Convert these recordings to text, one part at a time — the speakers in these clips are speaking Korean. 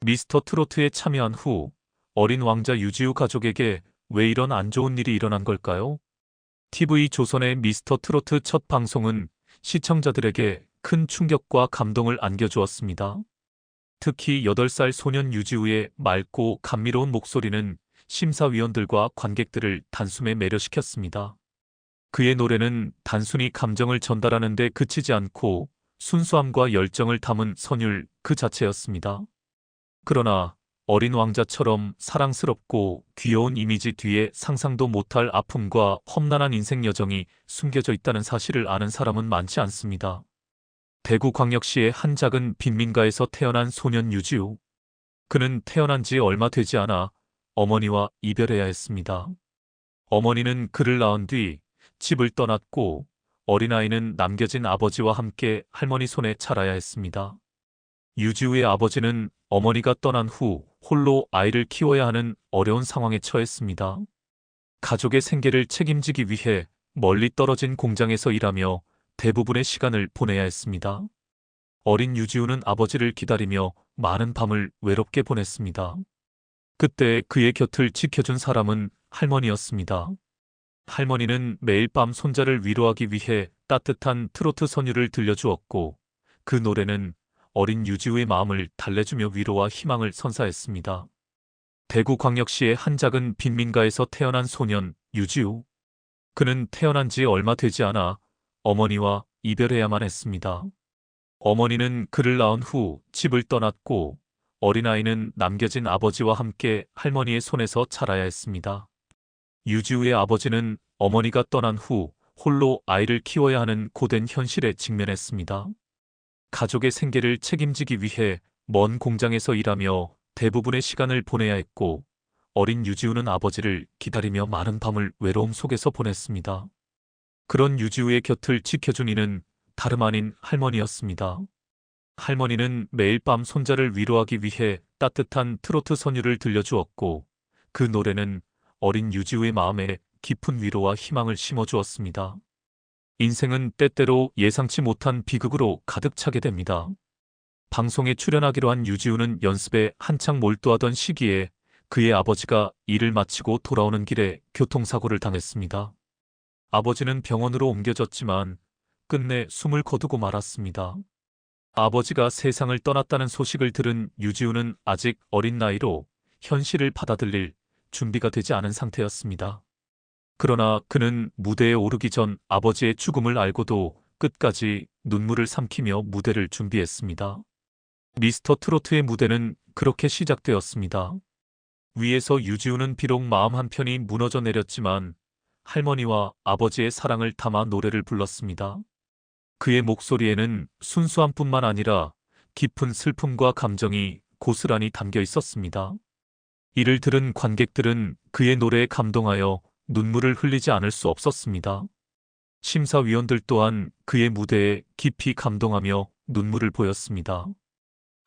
미스터 트로트에 참여한 후 어린 왕자 유지우 가족에게 왜 이런 안 좋은 일이 일어난 걸까요? TV조선의 미스터 트로트 첫 방송은 시청자들에게 큰 충격과 감동을 안겨주었습니다. 특히 8살 소년 유지우의 맑고 감미로운 목소리는 심사위원들과 관객들을 단숨에 매료시켰습니다. 그의 노래는 단순히 감정을 전달하는 데 그치지 않고 순수함과 열정을 담은 선율 그 자체였습니다. 그러나 어린 왕자처럼 사랑스럽고 귀여운 이미지 뒤에 상상도 못할 아픔과 험난한 인생 여정이 숨겨져 있다는 사실을 아는 사람은 많지 않습니다. 대구광역시의 한 작은 빈민가에서 태어난 소년 유지우. 그는 태어난 지 얼마 되지 않아 어머니와 이별해야 했습니다. 어머니는 그를 낳은 뒤 집을 떠났고 어린아이는 남겨진 아버지와 함께 할머니 손에 자라야 했습니다. 유지우의 아버지는 어머니가 떠난 후 홀로 아이를 키워야 하는 어려운 상황에 처했습니다. 가족의 생계를 책임지기 위해 멀리 떨어진 공장에서 일하며 대부분의 시간을 보내야 했습니다. 어린 유지우는 아버지를 기다리며 많은 밤을 외롭게 보냈습니다. 그때 그의 곁을 지켜준 사람은 할머니였습니다. 할머니는 매일 밤 손자를 위로하기 위해 따뜻한 트로트 선율을 들려주었고 그 노래는 어린 유지우의 마음을 달래주며 위로와 희망을 선사했습니다. 대구광역시의 한 작은 빈민가에서 태어난 소년 유지우. 그는 태어난 지 얼마 되지 않아 어머니와 이별해야만 했습니다. 어머니는 그를 낳은 후 집을 떠났고 어린아이는 남겨진 아버지와 함께 할머니의 손에서 자라야 했습니다. 유지우의 아버지는 어머니가 떠난 후 홀로 아이를 키워야 하는 고된 현실에 직면했습니다. 가족의 생계를 책임지기 위해 먼 공장에서 일하며 대부분의 시간을 보내야 했고 어린 유지우는 아버지를 기다리며 많은 밤을 외로움 속에서 보냈습니다. 그런 유지우의 곁을 지켜준 이는 다름 아닌 할머니였습니다. 할머니는 매일 밤 손자를 위로하기 위해 따뜻한 트로트 선율을 들려주었고 그 노래는 어린 유지우의 마음에 깊은 위로와 희망을 심어주었습니다. 인생은 때때로 예상치 못한 비극으로 가득 차게 됩니다. 방송에 출연하기로 한 유지우는 연습에 한창 몰두하던 시기에 그의 아버지가 일을 마치고 돌아오는 길에 교통사고를 당했습니다. 아버지는 병원으로 옮겨졌지만 끝내 숨을 거두고 말았습니다. 아버지가 세상을 떠났다는 소식을 들은 유지우는 아직 어린 나이로 현실을 받아들일 준비가 되지 않은 상태였습니다. 그러나 그는 무대에 오르기 전 아버지의 죽음을 알고도 끝까지 눈물을 삼키며 무대를 준비했습니다. 미스터 트로트의 무대는 그렇게 시작되었습니다. 위에서 유지우는 비록 마음 한편이 무너져 내렸지만 할머니와 아버지의 사랑을 담아 노래를 불렀습니다. 그의 목소리에는 순수함뿐만 아니라 깊은 슬픔과 감정이 고스란히 담겨 있었습니다. 이를 들은 관객들은 그의 노래에 감동하여 눈물을 흘리지 않을 수 없었습니다. 심사위원들 또한 그의 무대에 깊이 감동하며 눈물을 보였습니다.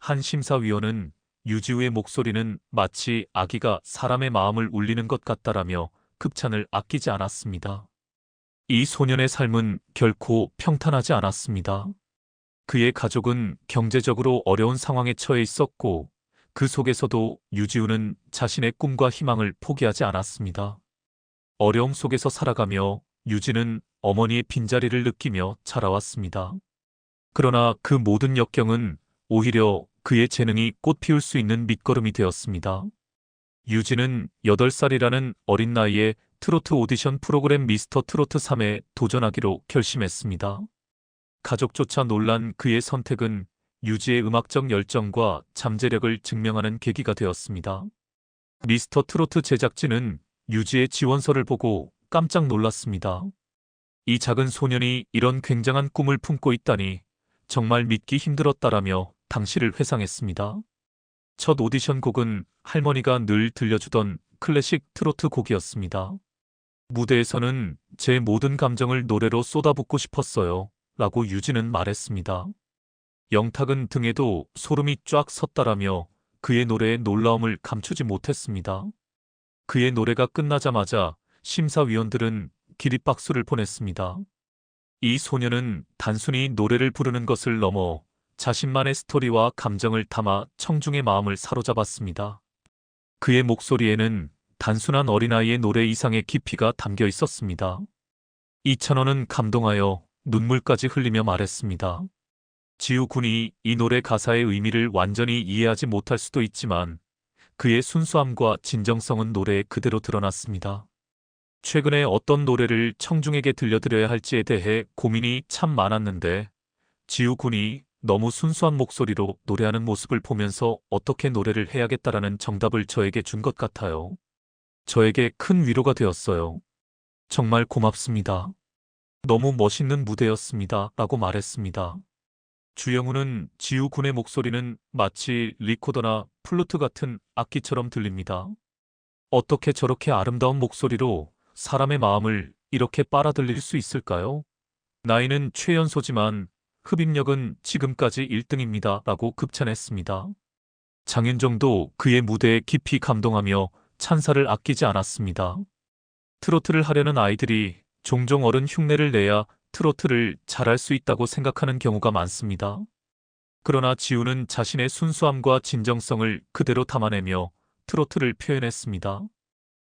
한 심사위원은 유지우의 목소리는 마치 아기가 사람의 마음을 울리는 것 같다라며 극찬을 아끼지 않았습니다. 이 소년의 삶은 결코 평탄하지 않았습니다. 그의 가족은 경제적으로 어려운 상황에 처해 있었고 그 속에서도 유지우는 자신의 꿈과 희망을 포기하지 않았습니다. 어려움 속에서 살아가며 유지는 어머니의 빈자리를 느끼며 자라왔습니다. 그러나 그 모든 역경은 오히려 그의 재능이 꽃피울 수 있는 밑거름이 되었습니다. 유지는 8살이라는 어린 나이에 트로트 오디션 프로그램 미스터 트로트 3에 도전하기로 결심했습니다. 가족조차 놀란 그의 선택은 유지의 음악적 열정과 잠재력을 증명하는 계기가 되었습니다. 미스터 트로트 제작진은 유지의 지원서를 보고 깜짝 놀랐습니다. 이 작은 소년이 이런 굉장한 꿈을 품고 있다니 정말 믿기 힘들었다라며 당시를 회상했습니다. 첫 오디션 곡은 할머니가 늘 들려주던 클래식 트로트 곡이었습니다. 무대에서는 제 모든 감정을 노래로 쏟아붓고 싶었어요 라고 유지는 말했습니다. 영탁은 등에도 소름이 쫙 섰다라며 그의 노래의 놀라움을 감추지 못했습니다. 그의 노래가 끝나자마자 심사위원들은 기립박수를 보냈습니다. 이 소년은 단순히 노래를 부르는 것을 넘어 자신만의 스토리와 감정을 담아 청중의 마음을 사로잡았습니다. 그의 목소리에는 단순한 어린아이의 노래 이상의 깊이가 담겨 있었습니다. 이찬원은 감동하여 눈물까지 흘리며 말했습니다. 지우 군이 이 노래 가사의 의미를 완전히 이해하지 못할 수도 있지만 그의 순수함과 진정성은 노래에 그대로 드러났습니다. 최근에 어떤 노래를 청중에게 들려드려야 할지에 대해 고민이 참 많았는데 지우 군이 너무 순수한 목소리로 노래하는 모습을 보면서 어떻게 노래를 해야겠다라는 정답을 저에게 준 것 같아요. 저에게 큰 위로가 되었어요. 정말 고맙습니다. 너무 멋있는 무대였습니다. 라고 말했습니다. 주영훈은 지우 군의 목소리는 마치 리코더나 플루트 같은 악기처럼 들립니다. 어떻게 저렇게 아름다운 목소리로 사람의 마음을 이렇게 빨아들일 수 있을까요? 나이는 최연소지만 흡입력은 지금까지 1등입니다. 라고 극찬했습니다. 장윤정도 그의 무대에 깊이 감동하며 찬사를 아끼지 않았습니다. 트로트를 하려는 아이들이 종종 어른 흉내를 내야 트로트를 잘할 수 있다고 생각하는 경우가 많습니다. 그러나 지우는 자신의 순수함과 진정성을 그대로 담아내며 트로트를 표현했습니다.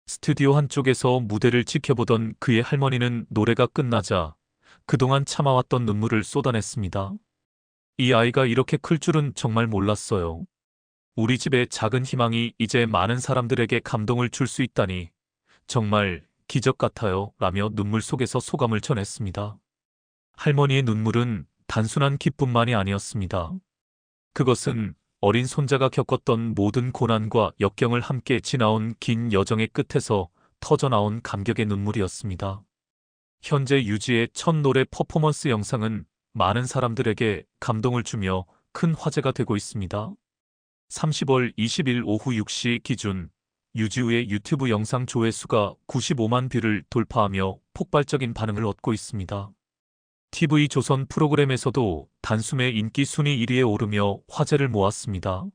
스튜디오 한쪽에서 무대를 지켜보던 그의 할머니는 노래가 끝나자 그동안 참아왔던 눈물을 쏟아냈습니다. 이 아이가 이렇게 클 줄은 정말 몰랐어요. 우리 집의 작은 희망이 이제 많은 사람들에게 감동을 줄 수 있다니 정말 기적 같아요. 라며 눈물 속에서 소감을 전했습니다. 할머니의 눈물은 단순한 기쁨만이 아니었습니다. 그것은 어린 손자가 겪었던 모든 고난과 역경을 함께 지나온 긴 여정의 끝에서 터져나온 감격의 눈물이었습니다. 현재 유지의 첫 노래 퍼포먼스 영상은 많은 사람들에게 감동을 주며 큰 화제가 되고 있습니다. 30월 20일 오후 6시 기준 유지우의 유튜브 영상 조회수가 95만 뷰를 돌파하며 폭발적인 반응을 얻고 있습니다. TV조선 프로그램에서도 단숨에 인기 순위 1위에 오르며 화제를 모았습니다.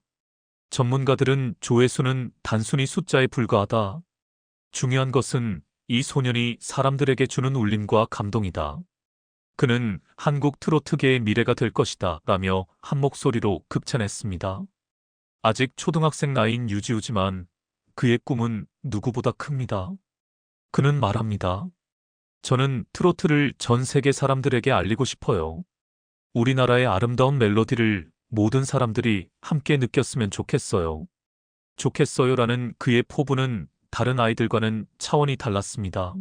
전문가들은 조회수는 단순히 숫자에 불과하다. 중요한 것은 이 소년이 사람들에게 주는 울림과 감동이다. 그는 한국 트로트계의 미래가 될 것이다. 라며 한 목소리로 극찬했습니다. 아직 초등학생 나이인 유지우지만 그의 꿈은 누구보다 큽니다. 그는 말합니다. 저는 트로트를 전 세계 사람들에게 알리고 싶어요. 우리나라의 아름다운 멜로디를 모든 사람들이 함께 느꼈으면 좋겠어요. 좋겠어요라는 그의 포부는 다른 아이들과는 차원이 달랐습니다.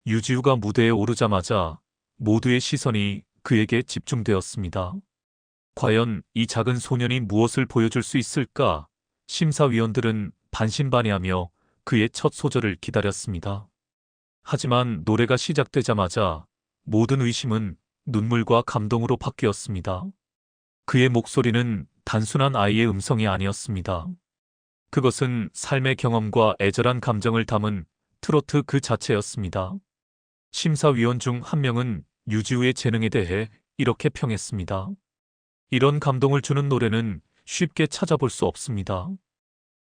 유지우가 무대에 오르자마자 모두의 시선이 그에게 집중되었습니다. 과연 이 작은 소년이 무엇을 보여줄 수 있을까? 심사위원들은 반신반의하며 그의 첫 소절을 기다렸습니다. 하지만 노래가 시작되자마자 모든 의심은 눈물과 감동으로 바뀌었습니다. 그의 목소리는 단순한 아이의 음성이 아니었습니다. 그것은 삶의 경험과 애절한 감정을 담은 트로트 그 자체였습니다. 심사위원 중 한 명은 유지우의 재능에 대해 이렇게 평했습니다. 이런 감동을 주는 노래는 쉽게 찾아볼 수 없습니다.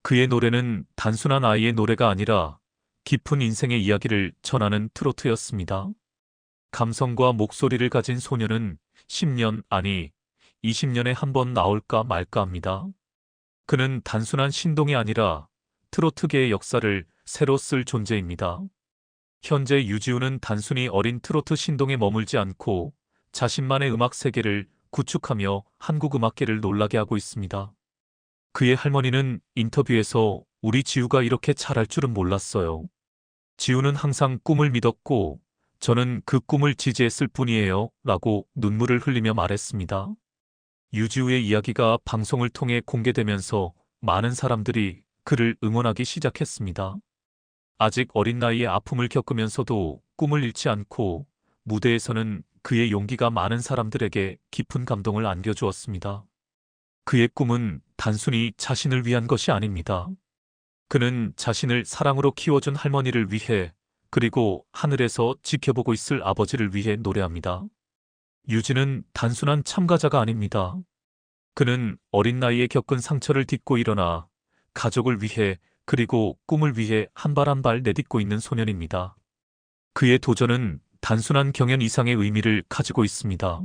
그의 노래는 단순한 아이의 노래가 아니라 깊은 인생의 이야기를 전하는 트로트였습니다. 감성과 목소리를 가진 소녀는 10년, 아니 20년에 한 번 나올까 말까 합니다. 그는 단순한 신동이 아니라 트로트계의 역사를 새로 쓸 존재입니다. 현재 유지우는 단순히 어린 트로트 신동에 머물지 않고 자신만의 음악 세계를 구축하며 한국 음악계를 놀라게 하고 있습니다. 그의 할머니는 인터뷰에서 우리 지우가 이렇게 잘할 줄은 몰랐어요. 지우는 항상 꿈을 믿었고 저는 그 꿈을 지지했을 뿐이에요. 라고 눈물을 흘리며 말했습니다. 유지우의 이야기가 방송을 통해 공개되면서 많은 사람들이 그를 응원하기 시작했습니다. 아직 어린 나이에 아픔을 겪으면서도 꿈을 잃지 않고 무대에서는 그의 용기가 많은 사람들에게 깊은 감동을 안겨주었습니다. 그의 꿈은 단순히 자신을 위한 것이 아닙니다. 그는 자신을 사랑으로 키워준 할머니를 위해 그리고 하늘에서 지켜보고 있을 아버지를 위해 노래합니다. 유지는 단순한 참가자가 아닙니다. 그는 어린 나이에 겪은 상처를 딛고 일어나 가족을 위해 그리고 꿈을 위해 한 발 한 발 내딛고 있는 소년입니다. 그의 도전은 단순한 경연 이상의 의미를 가지고 있습니다.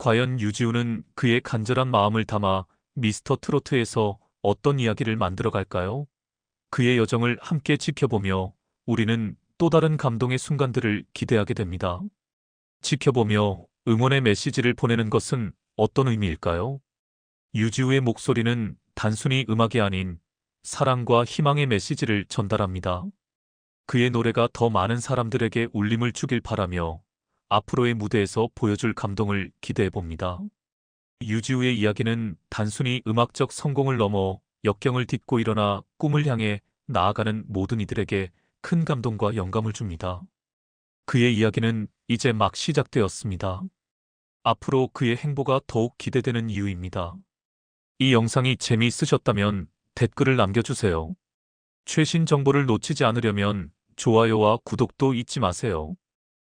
과연 유지우는 그의 간절한 마음을 담아 미스터 트로트에서 어떤 이야기를 만들어 갈까요? 그의 여정을 함께 지켜보며 우리는 또 다른 감동의 순간들을 기대하게 됩니다. 지켜보며 응원의 메시지를 보내는 것은 어떤 의미일까요? 유지우의 목소리는 단순히 음악이 아닌 사랑과 희망의 메시지를 전달합니다. 그의 노래가 더 많은 사람들에게 울림을 주길 바라며 앞으로의 무대에서 보여줄 감동을 기대해 봅니다. 유지우의 이야기는 단순히 음악적 성공을 넘어 역경을 딛고 일어나 꿈을 향해 나아가는 모든 이들에게 큰 감동과 영감을 줍니다. 그의 이야기는 이제 막 시작되었습니다. 앞으로 그의 행보가 더욱 기대되는 이유입니다. 이 영상이 재미있으셨다면 댓글을 남겨주세요. 최신 정보를 놓치지 않으려면 좋아요와 구독도 잊지 마세요.